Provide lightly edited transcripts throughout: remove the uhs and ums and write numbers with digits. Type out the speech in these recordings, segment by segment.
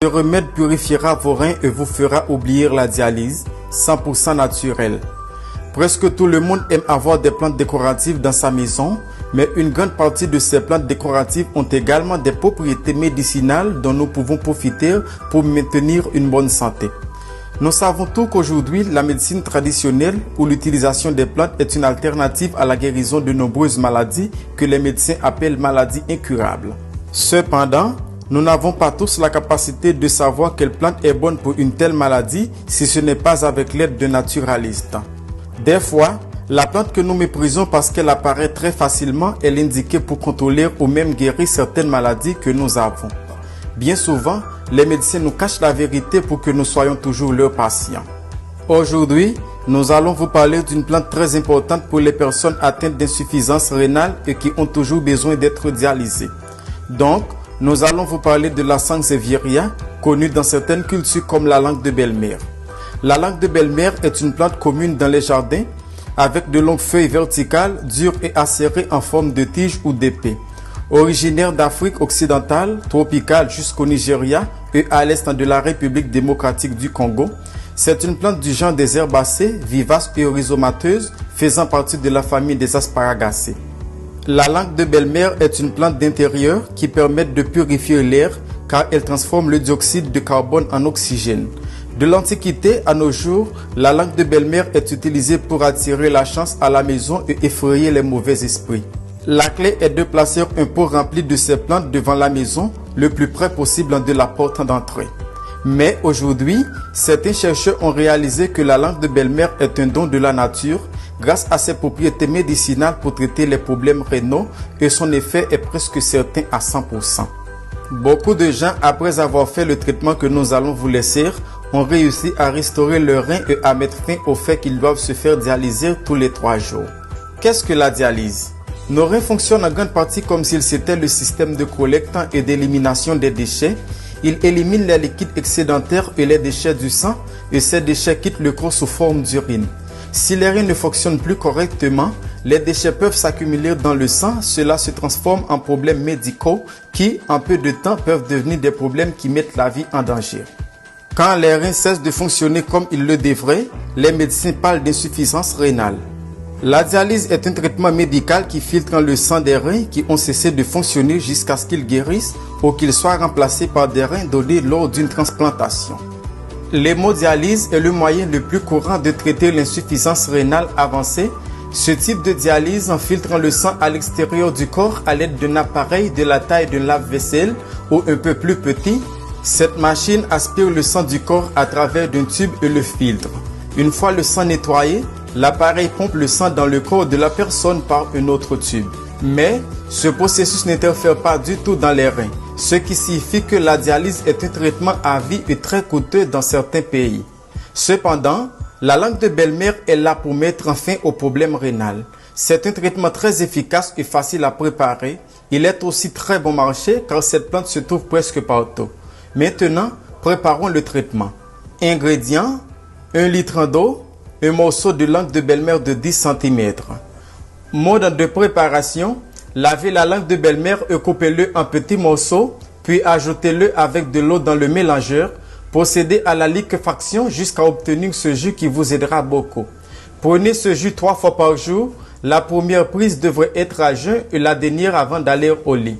Ce remède purifiera vos reins et vous fera oublier la dialyse, 100% naturel. Presque tout le monde aime avoir des plantes décoratives dans sa maison, mais une grande partie de ces plantes décoratives ont également des propriétés médicinales dont nous pouvons profiter pour maintenir une bonne santé. Nous savons tous qu'aujourd'hui, la médecine traditionnelle ou l'utilisation des plantes est une alternative à la guérison de nombreuses maladies que les médecins appellent maladies incurables. Cependant, nous n'avons pas tous la capacité de savoir quelle plante est bonne pour une telle maladie si ce n'est pas avec l'aide de naturalistes. Des fois, la plante que nous méprisons parce qu'elle apparaît très facilement est l'indiquée pour contrôler ou même guérir certaines maladies que nous avons. Bien souvent, les médecins nous cachent la vérité pour que nous soyons toujours leurs patients. Aujourd'hui, nous allons vous parler d'une plante très importante pour les personnes atteintes d'insuffisance rénale et qui ont toujours besoin d'être dialysées. Donc, nous allons vous parler de la Sansevieria, connue dans certaines cultures comme la langue de belle-mère. La langue de belle-mère est une plante commune dans les jardins, avec de longues feuilles verticales, dures et acérées en forme de tige ou d'épée. Originaire d'Afrique occidentale, tropicale jusqu'au Nigeria et à l'est de la République démocratique du Congo, c'est une plante du genre des herbacées, vivace et rhizomateuse, faisant partie de la famille des asparagacées. La langue de belle-mère est une plante d'intérieur qui permet de purifier l'air car elle transforme le dioxyde de carbone en oxygène. De l'Antiquité à nos jours, la langue de belle-mère est utilisée pour attirer la chance à la maison et effrayer les mauvais esprits. La clé est de placer un pot rempli de ces plantes devant la maison, le plus près possible de la porte d'entrée. Mais aujourd'hui, certains chercheurs ont réalisé que la langue de belle-mère est un don de la nature grâce à ses propriétés médicinales pour traiter les problèmes rénaux et son effet est presque certain à 100%. Beaucoup de gens, après avoir fait le traitement que nous allons vous laisser, ont réussi à restaurer leurs reins et à mettre fin au fait qu'ils doivent se faire dialyser tous les 3 jours. Qu'est-ce que la dialyse? Nos reins fonctionnent en grande partie comme s'ils étaient le système de collecte et d'élimination des déchets. Ils éliminent les liquides excédentaires et les déchets du sang et ces déchets quittent le corps sous forme d'urine. Si les reins ne fonctionnent plus correctement, les déchets peuvent s'accumuler dans le sang, cela se transforme en problèmes médicaux qui, en peu de temps, peuvent devenir des problèmes qui mettent la vie en danger. Quand les reins cessent de fonctionner comme ils le devraient, les médecins parlent d'insuffisance rénale. La dialyse est un traitement médical qui filtre le sang des reins qui ont cessé de fonctionner jusqu'à ce qu'ils guérissent ou qu'ils soient remplacés par des reins donnés lors d'une transplantation. L'hémodialyse est le moyen le plus courant de traiter l'insuffisance rénale avancée. Ce type de dialyse en filtrant le sang à l'extérieur du corps à l'aide d'un appareil de la taille d'un lave-vaisselle ou un peu plus petit. Cette machine aspire le sang du corps à travers d'un tube et le filtre. Une fois le sang nettoyé, l'appareil pompe le sang dans le corps de la personne par un autre tube. Mais ce processus n'interfère pas du tout dans les reins, ce qui signifie que la dialyse est un traitement à vie et très coûteux dans certains pays. Cependant, la langue de belle-mère est là pour mettre fin au problème rénal. C'est un traitement très efficace et facile à préparer. Il est aussi très bon marché car cette plante se trouve presque partout. Maintenant, préparons le traitement. Ingrédients: 1 litre d'eau, un morceau de langue de belle-mère de 10 cm. Mode de préparation: lavez la langue de belle-mère et coupez-le en petits morceaux, puis ajoutez-le avec de l'eau dans le mélangeur. Procédez à la liquéfaction jusqu'à obtenir ce jus qui vous aidera beaucoup. Prenez ce jus 3 fois par jour. La première prise devrait être à jeun et la dernière avant d'aller au lit.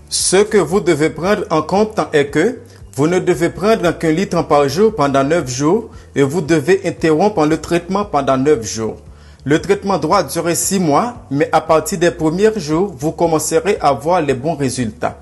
Ce que vous devez prendre en compte est que vous ne devez prendre qu'un litre par jour pendant 9 jours et vous devez interrompre le traitement pendant 9 jours. Le traitement doit durer 6 mois, mais à partir des premiers jours, vous commencerez à voir les bons résultats.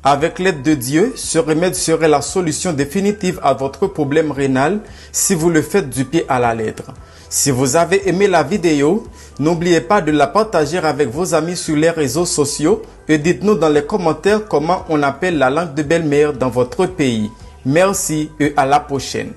Avec l'aide de Dieu, ce remède serait la solution définitive à votre problème rénal si vous le faites du pied à la lettre. Si vous avez aimé la vidéo, n'oubliez pas de la partager avec vos amis sur les réseaux sociaux et dites-nous dans les commentaires comment on appelle la langue de belle-mère dans votre pays. Merci et à la prochaine.